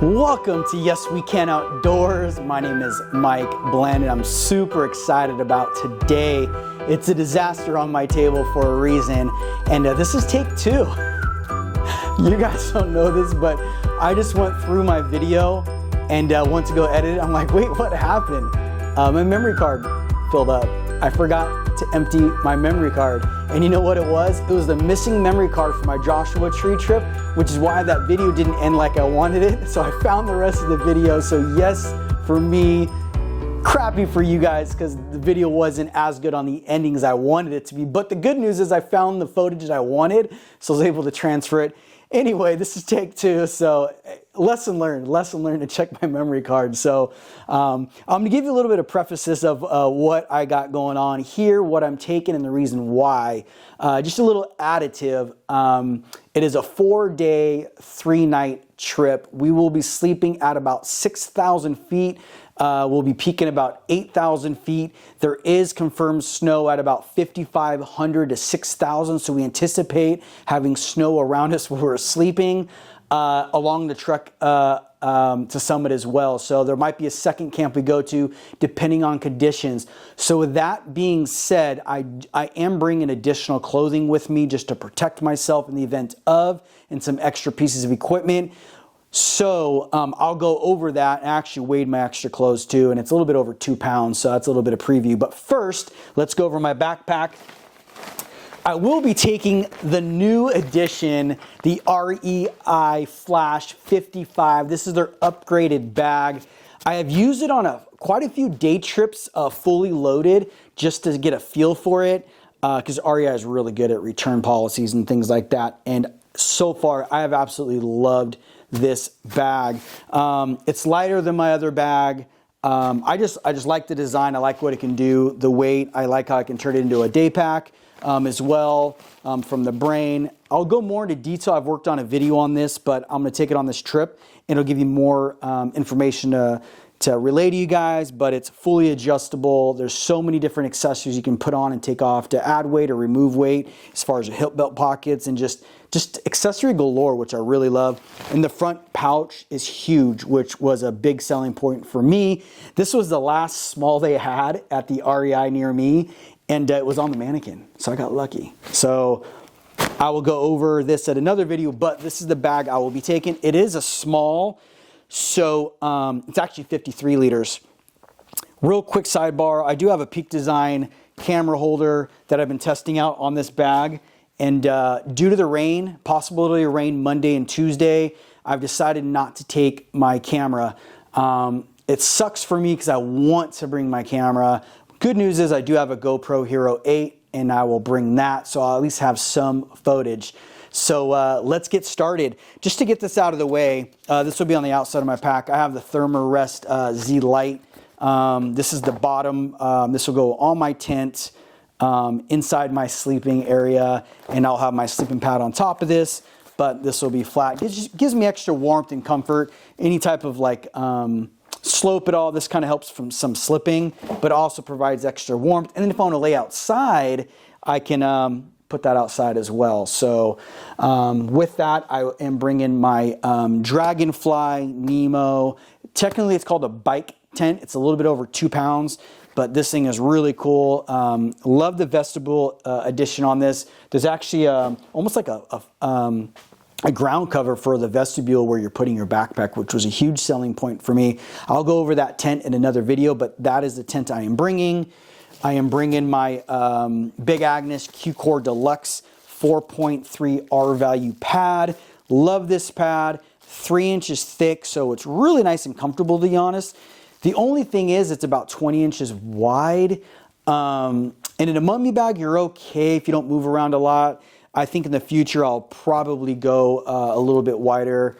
Welcome to Yes We Can Outdoors. My name is Mike Bland and I'm super excited about today. It's a disaster on my table for a reason, and this is take two. You guys don't know this, but I just went through my video and went to go edit it. I'm like, wait, what happened? My memory card filled up. I forgot to empty my memory card. And you know what it was? It was the missing memory card for my Joshua Tree trip, which is why that video didn't end like I wanted it. So I found the rest of the video. So yes, for me, crappy for you guys because the video wasn't as good on the ending as I wanted it to be. But the good news is I found the footage that I wanted, so I was able to transfer it. Anyway, this is take two, so lesson learned to check my memory card. So I'm gonna give you a little bit of prefaces of what I got going on here, what I'm taking, and the reason why. Just a little additive. It is a 4-day, 3-night trip. We will be sleeping at about 6,000 feet. We'll be peaking about 8,000 feet. There is confirmed snow at about 5,500 to 6,000, so we anticipate having snow around us while we're sleeping along the trek to summit as well. So there might be a second camp we go to depending on conditions. So with that being said, I am bringing additional clothing with me just to protect myself in the event of, and some extra pieces of equipment. So I'll go over that. I actually weighed my extra clothes too, and it's a little bit over 2 pounds, so that's a little bit of preview. But first, let's go over my backpack. I will be taking the new edition, the REI Flash 55. This is their upgraded bag. I have used it on quite a few day trips fully loaded just to get a feel for it because REI is really good at return policies and things like that. And so far, I have absolutely loved this bag. It's lighter than my other bag. I just like the design. I like what it can do, the weight. I like how I can turn it into a day pack as well from the brain. I'll go more into detail. I've worked on a video on this, but I'm going to take it on this trip and it'll give you more information to relay to you guys, but it's fully adjustable. There's so many different accessories you can put on and take off to add weight or remove weight, as far as the hip belt pockets and just accessory galore, which I really love. And the front pouch is huge, which was a big selling point for me. This was the last small they had at the REI near me, and it was on the mannequin, so I got lucky. So I will go over this at another video, but this is the bag I will be taking. It is a small, so it's actually 53 liters. Real quick sidebar, I do have a Peak Design camera holder that I've been testing out on this bag. And due to the rain, possibility of rain Monday and Tuesday, I've decided not to take my camera. It sucks for me because I want to bring my camera. Good news is I do have a GoPro Hero 8 and I will bring that, so I'll at least have some footage. So let's get started. Just to get this out of the way, this will be on the outside of my pack. I have the Thermarest Z Lite. This is the bottom. This will go on my tent. Inside my sleeping area, and I'll have my sleeping pad on top of this, but this will be flat. It just gives me extra warmth and comfort. Any type of like slope at all, this kind of helps from some slipping, but also provides extra warmth. And then if I want to lay outside, I can put that outside as well. So with that, I am bringing my Dragonfly Nemo. Technically, it's called a bike tent. It's a little bit over 2 pounds. But this thing is really cool. Love the vestibule edition on this. There's actually almost like a ground cover for the vestibule where you're putting your backpack, which was a huge selling point for me. I'll go over that tent in another video, but that is the tent I am bringing. I am bringing my Big Agnes Q-Core Deluxe 4.3 R-value pad. Love this pad. 3 inches thick, so it's really nice and comfortable, to be honest. The only thing is it's about 20 inches wide. And in a mummy bag, you're okay if you don't move around a lot. I think in the future, I'll probably go a little bit wider,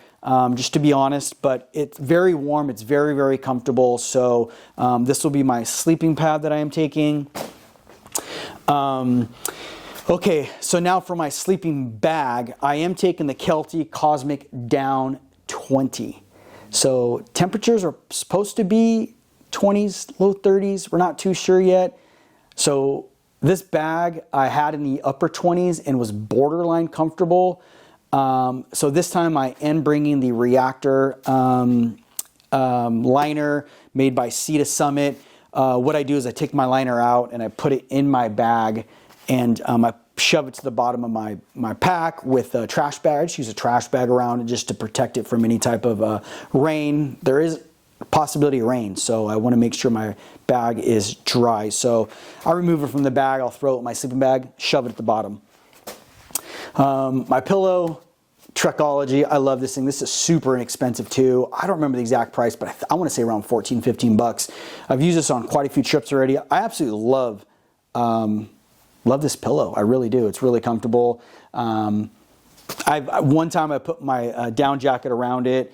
just to be honest. But it's very warm. It's very, very comfortable. So this will be my sleeping pad that I am taking. Okay, so now for my sleeping bag, I am taking the Kelty Cosmic Down 20. So temperatures are supposed to be 20s, low 30s. We're not too sure yet. So this bag I had in the upper 20s and was borderline comfortable. So this time I am bringing the Reactor liner made by Sea to Summit. What I do is I take my liner out and I put it in my bag, and I shove it to the bottom of my pack with a trash bag. I just use a trash bag around it just to protect it from any type of rain. There is a possibility of rain, so I want to make sure my bag is dry. So I remove it from the bag, I'll throw it in my sleeping bag, shove it at the bottom. My pillow, Trekology, I love this thing. This is super inexpensive too. I don't remember the exact price, but I want to say around 14, 15 bucks. I've used this on quite a few trips already. I absolutely love this pillow. I really do. It's really comfortable. One time I put my down jacket around it.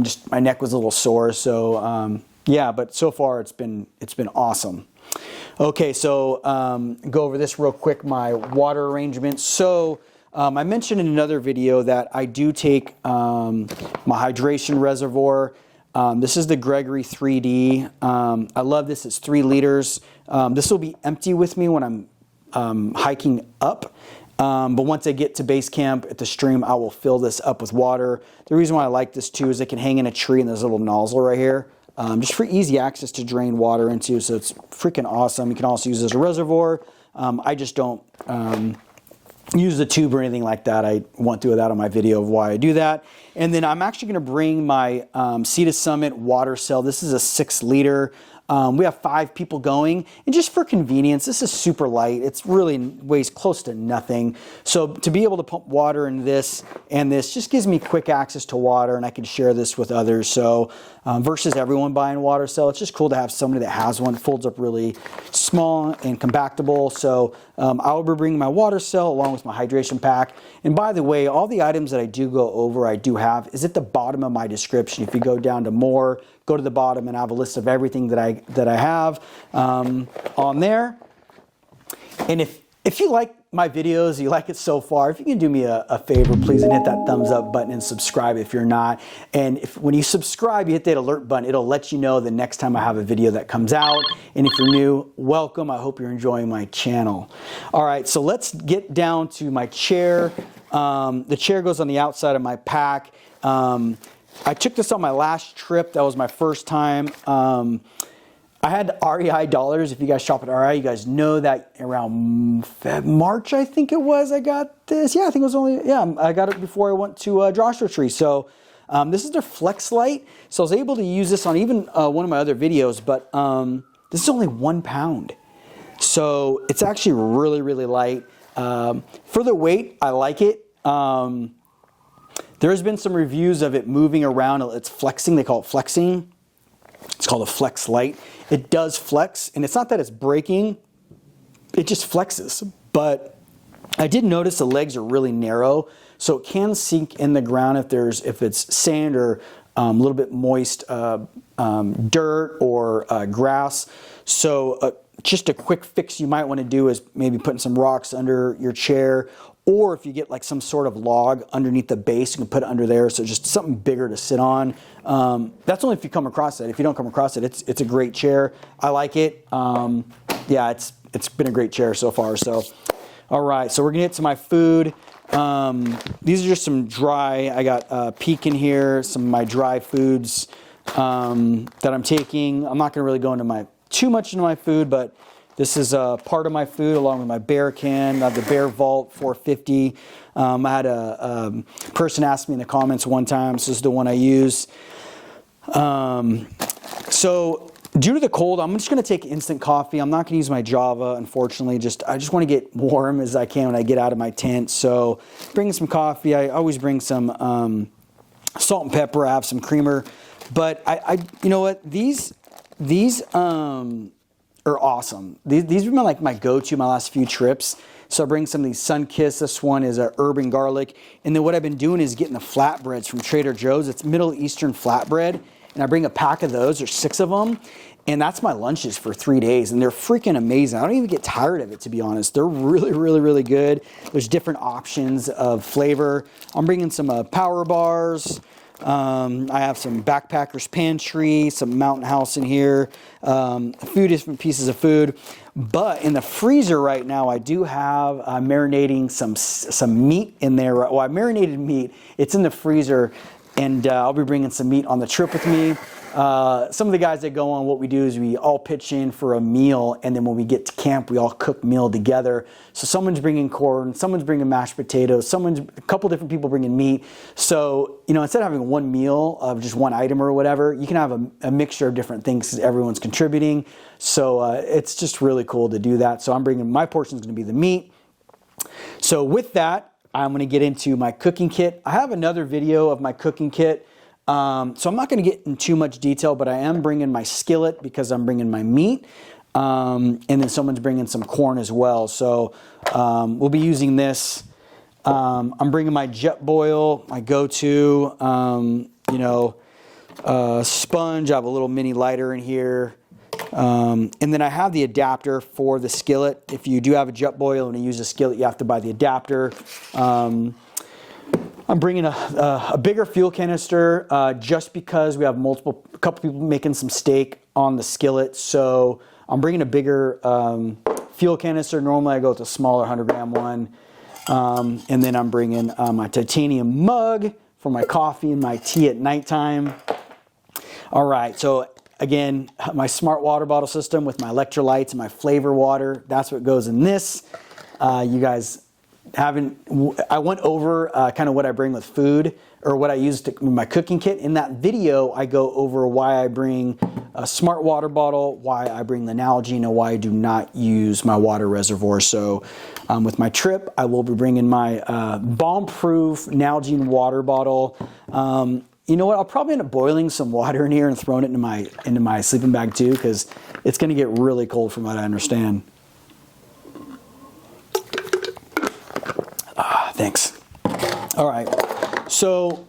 Just my neck was a little sore. So yeah, but so far it's been awesome. Okay, so go over this real quick, my water arrangement. So I mentioned in another video that I do take my hydration reservoir. This is the Gregory 3D. I love this. It's 3 liters. This will be empty with me when I'm hiking up. But once I get to base camp at the stream, I will fill this up with water. The reason why I like this too is it can hang in a tree and there's a little nozzle right here. Just for easy access to drain water into, so it's freaking awesome. You can also use it as a reservoir. I just don't use the tube or anything like that. I went through that on my video of why I do that. And then I'm actually going to bring my Sea to Summit water cell. This is a 6 liter. We have 5 people going, and just for convenience, this is super light. It's really weighs close to nothing. So to be able to pump water in this and this just gives me quick access to water, and I can share this with others. So versus everyone buying a water cell, it's just cool to have somebody that has one. It folds up really small and compactable. So I will be bringing my water cell along with my hydration pack. And by the way, all the items that I do go over, I do have, is at the bottom of my description. If you go down to more, go to the bottom and I have a list of everything that I have on there. And if you like my videos, you like it so far, if you can do me a favor, please, and hit that thumbs up button and subscribe if you're not. And when you subscribe, you hit that alert button. It'll let you know the next time I have a video that comes out. And if you're new, welcome. I hope you're enjoying my channel. All right, so let's get down to my chair. The chair goes on the outside of my pack. I took this on my last trip. That was my first time. I had REI dollars. If you guys shop at REI, you guys know that around March, I think it was, I got this. Yeah, I think it was I got it before I went to Joshua Tree. So this is their Flex Light. So I was able to use this on even one of my other videos, but this is only 1 pound. So it's actually really, really light. For the weight, I like it. There's been some reviews of it moving around. It's flexing. They call it flexing. It's called a Flex Light. It does flex, and it's not that it's breaking. It just flexes. But I did notice the legs are really narrow, so it can sink in the ground if it's sand or a little bit moist dirt or grass. So just a quick fix you might want to do is maybe putting some rocks under your chair, or if you get like some sort of log underneath the base, you can put it under there. So just something bigger to sit on. That's only if you come across it. If you don't come across it, it's a great chair. I like it. Yeah, it's been a great chair so far. So, all right, so we're gonna get to my food. These are just some dry, I got peak in here, some of my dry foods that I'm taking. I'm not gonna really go into too much into my food, but this is part of my food along with my Bear can. I have the Bear Vault 450. I had a person ask me in the comments one time, this is the one I use. So due to the cold, I'm just gonna take instant coffee. I'm not gonna use my Java, unfortunately. I just wanna get warm as I can when I get out of my tent. So bring some coffee. I always bring some salt and pepper. I have some creamer. But you know what, these are awesome. These have been like my go-to my last few trips. So I bring some of these Sunkist. This one is a urban garlic. And then what I've been doing is getting the flatbreads from Trader Joe's. It's Middle Eastern flatbread. And I bring a pack of those. There's 6 of them. And that's my lunches for 3 days. And they're freaking amazing. I don't even get tired of it, to be honest. They're really, really, really good. There's different options of flavor. I'm bringing some power bars. I have some backpacker's pantry, some Mountain House in here, a few different pieces of food. But in the freezer right now, I do have marinating some meat in there. Well, I marinated meat. It's in the freezer, and I'll be bringing some meat on the trip with me. Some of the guys that go on, what we do is we all pitch in for a meal, and then when we get to camp, we all cook meal together. So someone's bringing corn, someone's bringing mashed potatoes, a couple different people bringing meat. So, you know, instead of having one meal of just one item or whatever, you can have a mixture of different things because everyone's contributing. So it's just really cool to do that. So I'm bringing, my portion is going to be the meat. So with that, I'm going to get into my cooking kit. I have another video of my cooking kit. So I'm not going to get in too much detail, but I am bringing my skillet because I'm bringing my meat. And then someone's bringing some corn as well. So we'll be using this. I'm bringing my jet boil, my go-to, you know, sponge. I have a little mini lighter in here. And then I have the adapter for the skillet. If you do have a jet boil and you use a skillet, you have to buy the adapter. I'm bringing a bigger fuel canister just because we have a couple people making some steak on the skillet. So I'm bringing a bigger fuel canister. Normally I go with a smaller 100-gram one. And then I'm bringing my titanium mug for my coffee and my tea at nighttime. All right, so again, my smart water bottle system with my electrolytes and my flavor water. That's what goes in this. You guys I went over kind of what I bring with food or what I use with my cooking kit. In that video, I go over why I bring a smart water bottle, why I bring the Nalgene, and why I do not use my water reservoir. So with my trip, I will be bringing my bomb-proof Nalgene water bottle. You know what? I'll probably end up boiling some water in here and throwing it into my sleeping bag too, because it's going to get really cold from what I understand. Thanks. All right. So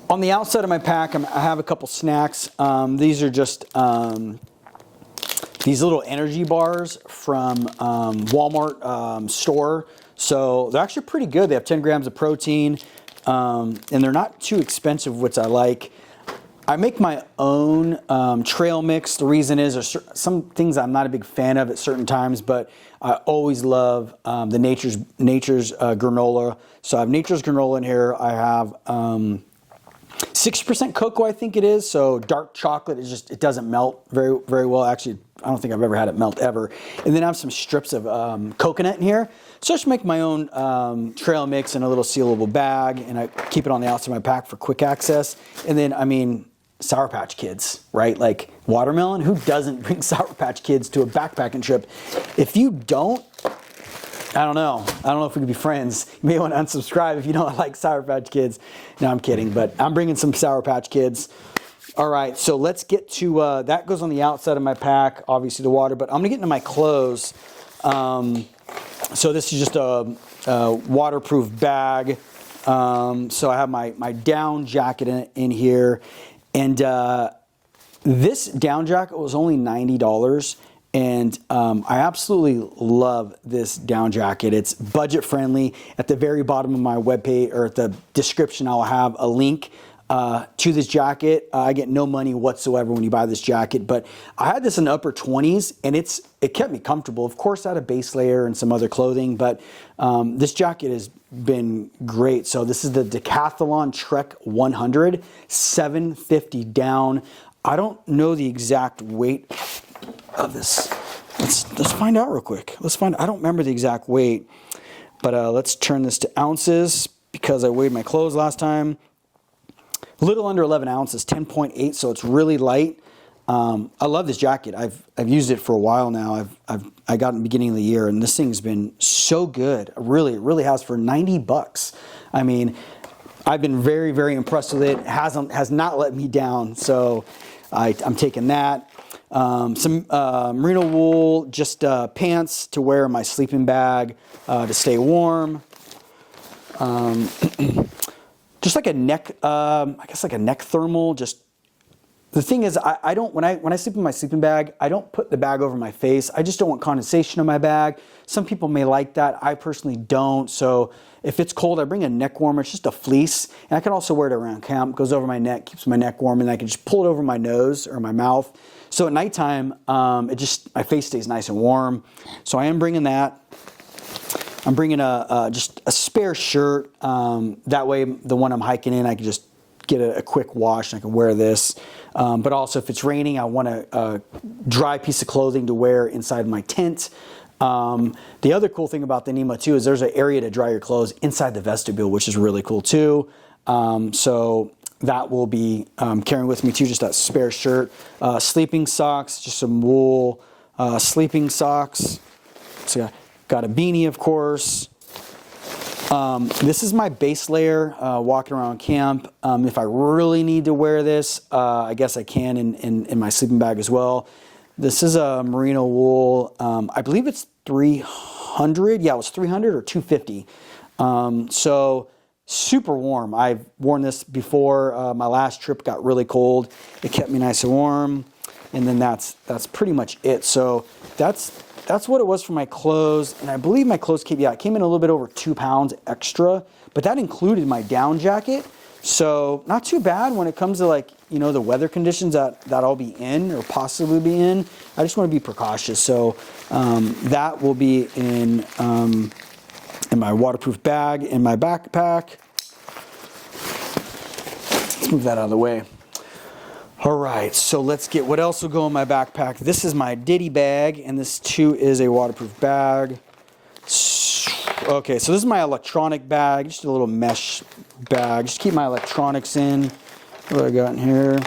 on the outside of my pack, I have a couple snacks. These are just these little energy bars from Walmart store. So they're actually pretty good. They have 10 grams of protein, and they're not too expensive, which I like. I make my own trail mix. The reason is there's some things I'm not a big fan of at certain times, but I always love the Nature's granola. So I have Nature's granola in here. I have 60% cocoa, I think it is. So dark chocolate is it doesn't melt very well. Actually, I don't think I've ever had it melt ever. And then I have some strips of coconut in here. So I just make my own trail mix in a little sealable bag, and I keep it on the outside of my pack for quick access. And then, I mean, Sour Patch Kids, right? Like watermelon, who doesn't bring Sour Patch Kids to a backpacking trip? If you don't, I don't know if we could be friends. You may want to unsubscribe if you don't like Sour Patch Kids. No, I'm kidding, but I'm bringing some Sour Patch Kids. All right, so let's get to, that goes on the outside of my pack, obviously the water, but I'm gonna get into my clothes. So this is just a waterproof bag. So I have my down jacket in here. And this down jacket was only $90, and I absolutely love this down jacket. It's budget friendly. At the very bottom of my webpage, or at the description, I'll have a link to this jacket. I get no money whatsoever when you buy this jacket, but I had this in the upper 20s, and it kept me comfortable. Of course, I had a base layer and some other clothing, but this jacket has been great. So this is the Decathlon Trek 100, 750 down. I don't know the exact weight of this. Let's find out real quick. I don't remember the exact weight, but let's turn this to ounces because I weighed my clothes last time. A little under 11 ounces, 10.8, so it's really light. I love this jacket. I've used it for a while now. I got it in the beginning of the year, and this thing's been so good. It really has for $90. I mean, I've been very, very impressed with it. Has not let me down, so I'm taking that. Some merino wool, just pants to wear in my sleeping bag to stay warm. Just like a neck, I guess like a neck thermal, just the thing is, I don't, when I sleep in my sleeping bag, I don't put the bag over my face. I just don't want condensation on my bag. Some people may like that. I personally don't. So if it's cold, I bring a neck warmer. It's just a fleece. And I can also wear it around camp. It goes over my neck, keeps my neck warm, and I can just pull it over my nose or my mouth. So at nighttime, my face stays nice and warm. So I am bringing that. I'm bringing just a spare shirt. That way, the one I'm hiking in, I can just get a quick wash and I can wear this. But also, if it's raining, I want a dry piece of clothing to wear inside my tent. The other cool thing about the NEMA too is there's an area to dry your clothes inside the vestibule, which is really cool too. So that will be carrying with me too, just that spare shirt. Sleeping socks, just some wool sleeping socks. So got a beanie, of course. This is my base layer walking around camp. If I really need to wear this, I guess I can in my sleeping bag as well. This is a merino wool. I believe it's 300. Yeah, it was 300 or 250. So super warm. I've worn this before. My last trip got really cold. It kept me nice and warm. And then that's pretty much it. So that's what it was for my clothes. And I believe my clothes came in a little bit over 2 pounds extra, but that included my down jacket. So not too bad when it comes to the weather conditions that I'll be in or possibly be in. I just want to be precautious. So that will be in my waterproof bag, in my backpack. Let's move that out of the way. All right, so let's get what else will go in my backpack. This is my ditty bag, and this too is a waterproof bag. Okay, so this is my electronic bag, just a little mesh bag. Just keep my electronics in. What do I got in here?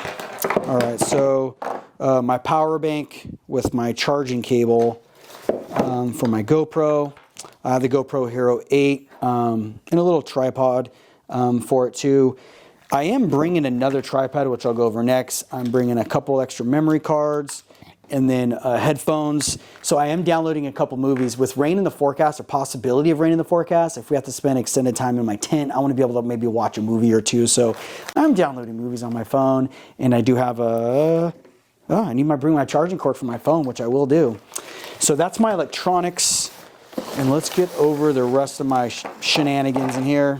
All right, so my power bank with my charging cable for my GoPro. I have the GoPro Hero 8 and a little tripod for it too. I am bringing another tripod, which I'll go over next. I'm bringing a couple extra memory cards and then headphones. So I am downloading a couple movies. With rain in the forecast, or possibility of rain in the forecast, if we have to spend extended time in my tent, I want to be able to maybe watch a movie or two. So I'm downloading movies on my phone, and I do have I need to bring my charging cord for my phone, which I will do. So that's my electronics. And let's get over the rest of my shenanigans in here.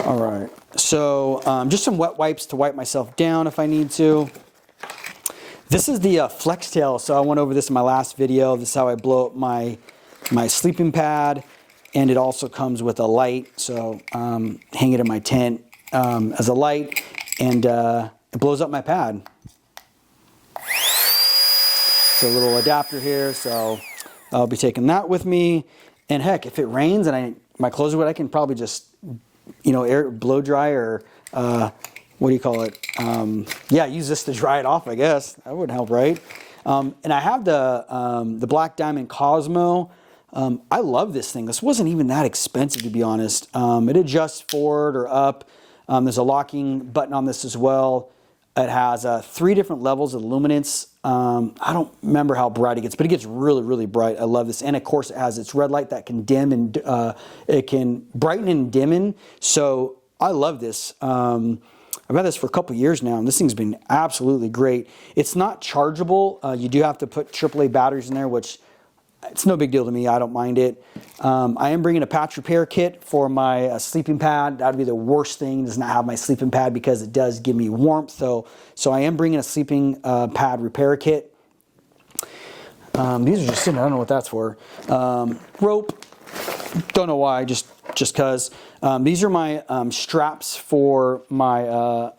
All right. So just some wet wipes to wipe myself down if I need to. This is the flex tail. So I went over this in my last video. This is how I blow up my sleeping pad. And it also comes with a light. So hang it in my tent as a light. And it blows up my pad. So a little adapter here. So I'll be taking that with me. And heck, if it rains and my clothes are wet, I can probably just air blow dry, or what do you call it? Use this to dry it off, I guess. That would help, right? And I have the Black Diamond Cosmo. I love this thing. This wasn't even that expensive, to be honest. It adjusts forward or up. There's a locking button on this as well. It has 3 different levels of luminance. I don't remember how bright it gets, but it gets really, really bright. I love this. And of course, it has its red light that can dim and it can brighten and dim. So I love this. I've had this for a couple years now, and this thing's been absolutely great. It's not chargeable. You do have to put AAA batteries in there, which it's no big deal to me. I don't mind it. I am bringing a patch repair kit for my sleeping pad. That would be the worst thing, does not have my sleeping pad, because it does give me warmth. So I am bringing a sleeping pad repair kit. These are just sitting, I don't know what that's for. Rope, don't know why, just because. These are my straps for my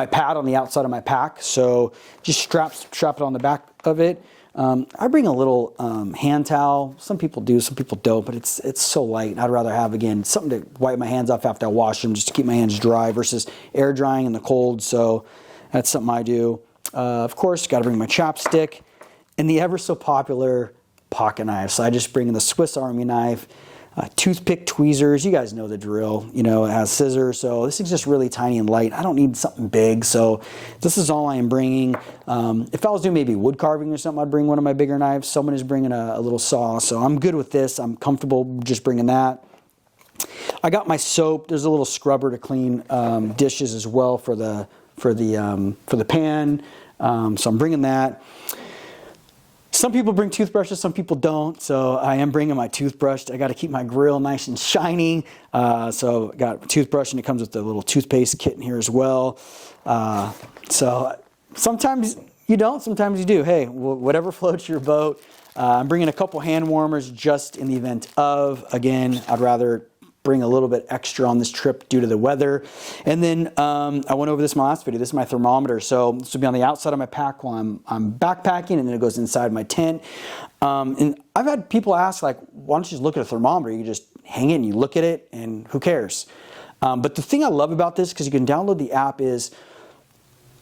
pad on the outside of my pack. So just strap it on the back of it. I bring a little hand towel. Some people do, some people don't, but it's so light. I'd rather have, again, something to wipe my hands off after I wash them, just to keep my hands dry versus air drying in the cold. So that's something I do. Of course, got to bring my chopstick and the ever so popular pocket knife. So I just bring in the Swiss Army knife, toothpick tweezers. You guys know the drill. It has scissors. So this is just really tiny and light. I don't need something big. So this is all I am bringing. If I was doing maybe wood carving or something, I'd bring one of my bigger knives. Someone is bringing a little saw. So I'm good with this. I'm comfortable just bringing that. I got my soap. There's a little scrubber to clean dishes as well for the for the pan. So I'm bringing that. Some people bring toothbrushes, some people don't. So I am bringing my toothbrush. I got to keep my grill nice and shiny. So I got a toothbrush, and it comes with a little toothpaste kit in here as well. So sometimes you don't, sometimes you do. Hey, whatever floats your boat. I'm bringing a couple hand warmers just in the event of. Again, I'd rather bring a little bit extra on this trip due to the weather. And then I went over this in my last video. This is my thermometer. So this will be on the outside of my pack while I'm backpacking, and then it goes inside my tent. And I've had people ask, like, why don't you just look at a thermometer? You can just hang it and you look at it, and who cares? But the thing I love about this, because you can download the app, is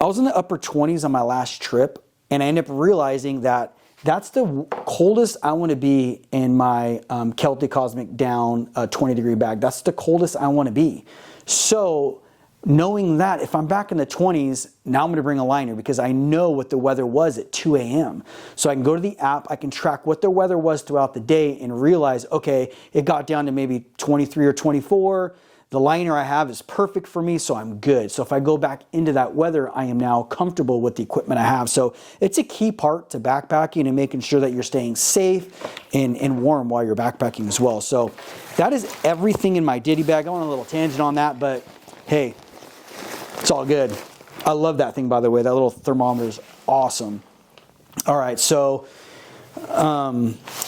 I was in the upper 20s on my last trip, and I ended up realizing that that's the coldest I want to be in my Celtic Cosmic Down 20-degree bag. That's the coldest I want to be. So knowing that, if I'm back in the 20s, now I'm going to bring a liner, because I know what the weather was at 2 a.m. So I can go to the app, I can track what the weather was throughout the day and realize, okay, it got down to maybe 23 or 24. The liner I have is perfect for me, so I'm good. So if I go back into that weather, I am now comfortable with the equipment I have. So it's a key part to backpacking and making sure that you're staying safe and warm while you're backpacking as well. So that is everything in my ditty bag. I went on a little tangent on that, but hey, it's all good. I love that thing, by the way. That little thermometer is awesome. All right, so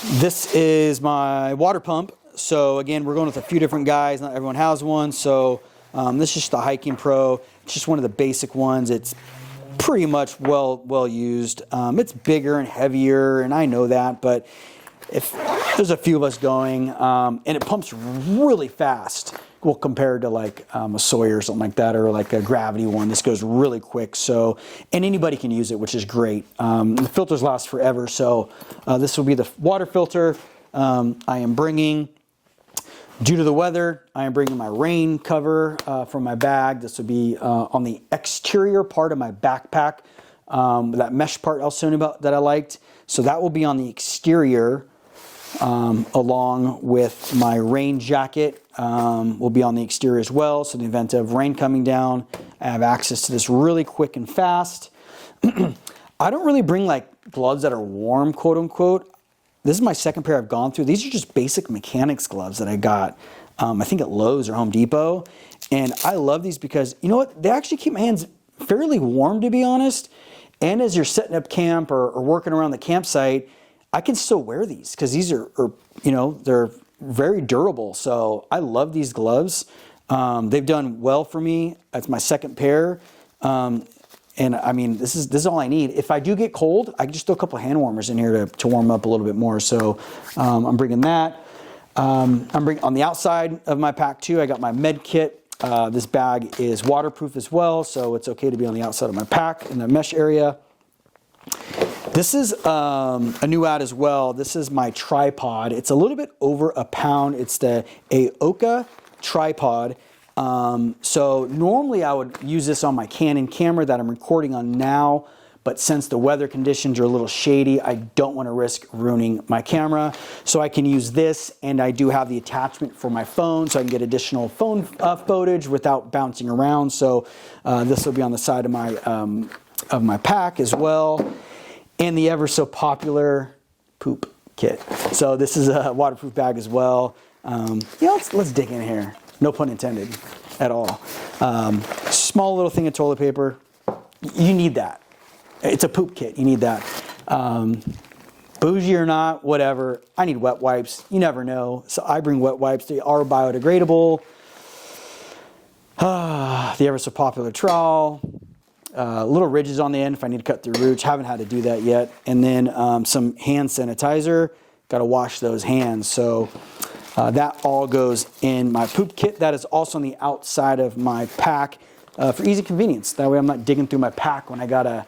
this is my water pump. So again, we're going with a few different guys. Not everyone has one. So this is just the Hiking Pro. It's just one of the basic ones. It's pretty much well used. It's bigger and heavier, and I know that. But if there's a few of us going, and it pumps really fast. Well, compared to like a Sawyer or something like that, or like a Gravity one, this goes really quick. So, and anybody can use it, which is great. The filters last forever. So this will be the water filter. I am bringing. Due to the weather, I am bringing my rain cover from my bag. This will be on the exterior part of my backpack, that mesh part I was telling you about that I liked. So that will be on the exterior, along with my rain jacket will be on the exterior as well. So in the event of rain coming down, I have access to this really quick and fast. I don't really bring like gloves that are warm, quote unquote. This is my second pair I've gone through. These are just basic mechanics gloves that I got, I think at Lowe's or Home Depot. And I love these because, you know what, they actually keep my hands fairly warm, to be honest. And as you're setting up camp or working around the campsite, I can still wear these because these are, you know, they're very durable. So I love these gloves. They've done well for me. That's my second pair. And I mean, this is all I need. If I do get cold, I can just throw a couple hand warmers in here to warm up a little bit more. So I'm bringing that. I'm bringing on the outside of my pack too. I got my med kit. This bag is waterproof as well, so it's okay to be on the outside of my pack in the mesh area. This is a new ad as well. This is my tripod. It's a little bit over a pound. It's the Aoka tripod. So normally I would use this on my Canon camera that I'm recording on now, but since the weather conditions are a little shady, I don't want to risk ruining my camera. So I can use this, and I do have the attachment for my phone, so I can get additional phone footage without bouncing around. So this will be on the side of my pack as well. And the ever so popular poop kit. So this is a waterproof bag as well. Yeah, let's dig in here. No pun intended at all. Small little thing of toilet paper. You need that. It's a poop kit. You need that. Bougie or not, whatever. I need wet wipes. You never know. So I bring wet wipes. They are biodegradable. The ever so popular trowel. Little ridges on the end if I need to cut through roots. Haven't had to do that yet. And then some hand sanitizer. Got to wash those hands. So that all goes in my poop kit. That is also on the outside of my pack for easy convenience. That way I'm not digging through my pack when I gotta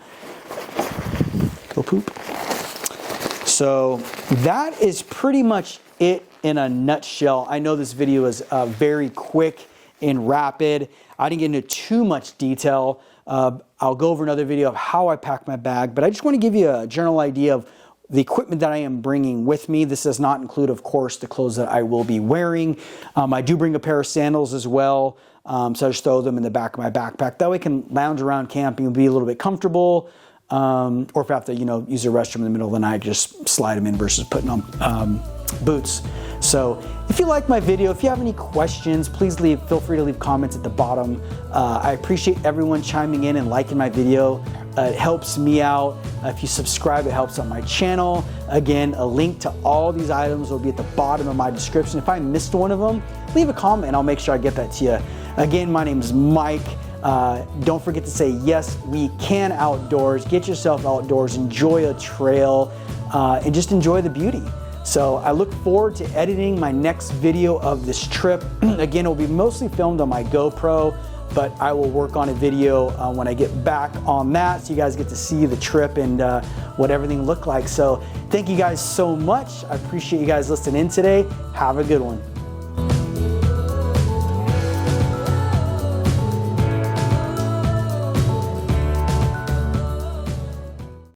go poop. So that is pretty much it in a nutshell. I know this video is very quick and rapid. I didn't get into too much detail. I'll go over another video of how I pack my bag, but I just want to give you a general idea of the equipment that I am bringing with me. This does not include, of course, the clothes that I will be wearing. I do bring a pair of sandals as well. So I just throw them in the back of my backpack. That way I can lounge around camping and be a little bit comfortable. Or if I have to, use a restroom in the middle of the night, just slide them in versus putting on boots. So if you like my video, if you have any questions, please feel free to leave comments at the bottom. I appreciate everyone chiming in and liking my video. It helps me out. If you subscribe, it helps out my channel. Again, a link to all these items will be at the bottom of my description. If I missed one of them, leave a comment and I'll make sure I get that to you. Again, my name is Mike. Don't forget to say, yes, we can outdoors. Get yourself outdoors, enjoy a trail, and just enjoy the beauty. So I look forward to editing my next video of this trip. Again, it will be mostly filmed on my GoPro, but I will work on a video when I get back on that, so you guys get to see the trip and what everything looked like. So thank you guys so much. I appreciate you guys listening in today. Have a good one.